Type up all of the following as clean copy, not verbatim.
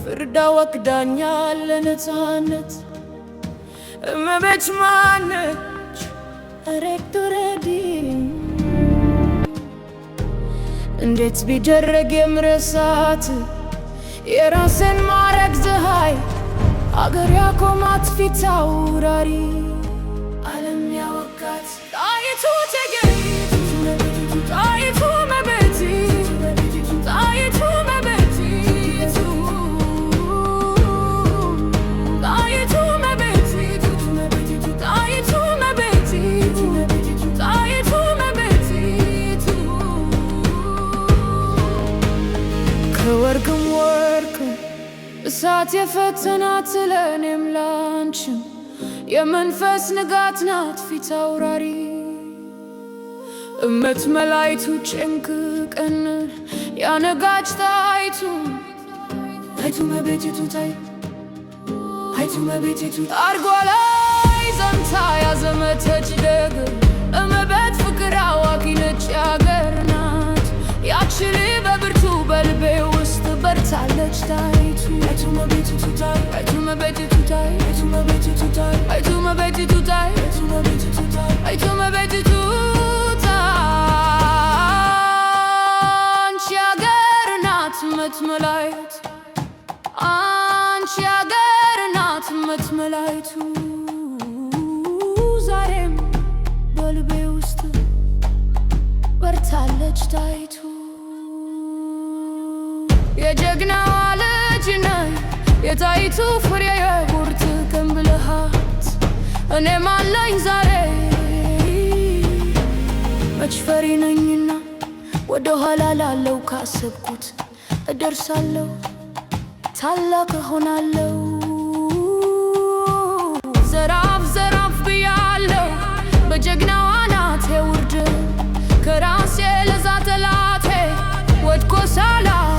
ፍርድ አዋክዳኛል ለነፃነት እመቤት ማነች ሬክቶሬዲ እንዴት ቢደረግ የምረሳት የራስን ማረግ ፀሐይ አገር ያቆማት ፊት አውራሪ ዓለም ያወቃት ጣይቱ እቴጌ ጣይቱ እመቤት ጣይቱ እመቤት ጣይቱ እመቤት ጣይቱ እመቤት ጣይቱ እመቤት ከወርቅም ወርቅም እሳት የፈተናት ለእኔም ላንቺም የመንፈስ ንጋት ናት ፊት አውራሪ እመት መላይቱ ጭንቅ ቀን ያነጋች ጣይቱ ጣይቱ እመቤቲቱ ጣይቱ እመቤቲቱ አርጓ ላይ ዘምታ ያዘመተች ደግ እመቤት ፍቅር አዋቂ ነች ያገር ናት ያችል በብርቱ በልቤ ውስጥ በርታለች ጣይቱ ጣይቱ እመቤቲቱ ጣይቱ እመቤቲቱ ጣይቱ እመቤቲቱ ጣይቱ እመቤቲቱ ጣይቱ እመቤቲቱ ጣይቱ እመቤቲቱ አንቺ ያገር ናት እመት መላይት አንቺ ያገር ናት እመት መላይቱ ዛሬም በልቤ ውስጥ በርታለች ጣይቱ የጀግናዋ ልጅ ነኝ የጣይቱ ፍሬ የጉርት ቀን ብልሃት እኔም አለኝ ዛሬ መች ፈሪ ነኝና ወደ ኋላ ላለው ካሰብኩት እደርሳለሁ ታላቅ እሆናለሁ ዘራፍ ዘራፍ ብያለሁ በጀግናዋ ናቴ ውርድ ከራሴ ለዛ ጠላቴ ወድቆ ሳላው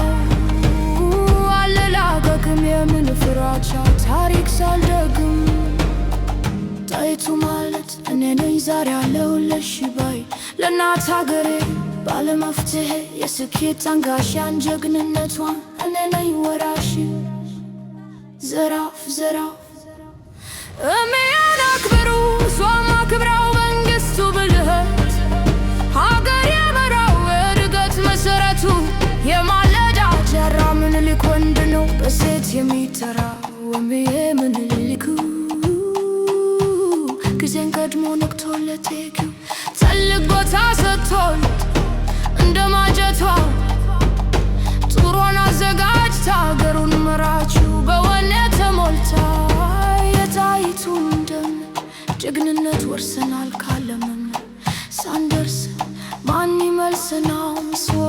አልላቀቅም የምን ፍራቻ ታሪክ ሳልደግም ጣይቱ ማለት እኔ ነኝ ዛሬ ያለሁልሽ ባይ ለእናት ሀገሬ ባለመፍትሄ የስኬት አንጋሻን ጀግንነቷን እኔ ነኝ ወራሽ ዘራፍ ዘራፍ እሜያን አክብሩ እሷም አክብራው መንግስቱ ብልህት ሀገር የመራው እድገት መሰረቱ የማለዳ ጀራ ምኒልክ ወንድ ነው በሴት የሚጠራው እምዬ ምኒልክ ጊዜን ቀድሞ ነቅቶለት ቴኪው ትልቅ ቦታ ሰጥቶለት እንደ ማጀቷ ጥሩን አዘጋጅታ ሀገሩን መራችው በወኔ ተሞልታ የጣይቱን ደም ጀግንነት ወርሰናል ካለምም ሳንደርስ ማን ይመልሰናው ምስዋ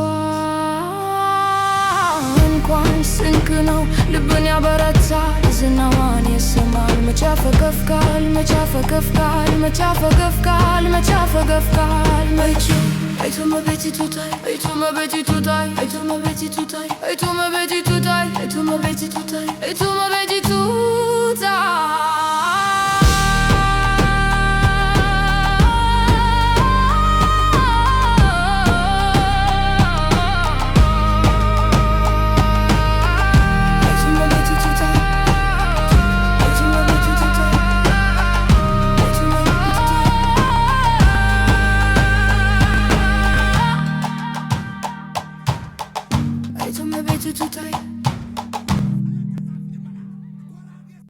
እንኳን ስንቅ ነው ልብን ያበረታል ዝናዋን የሰማል መቻፈገፍካል መቻፈገፍካል መቻፈገፍካል መቻፈገፍካል መች ጣይቱ እመቤቲቱ ጣይቱ እመቤቲቱ ጣይቱ እመቤቲቱ ጣይቱ እመቤቲቱ ጣይቱ እመቤቲቱ ጣይቱ እመቤቲቱ ጣይቱ እመቤቲቱ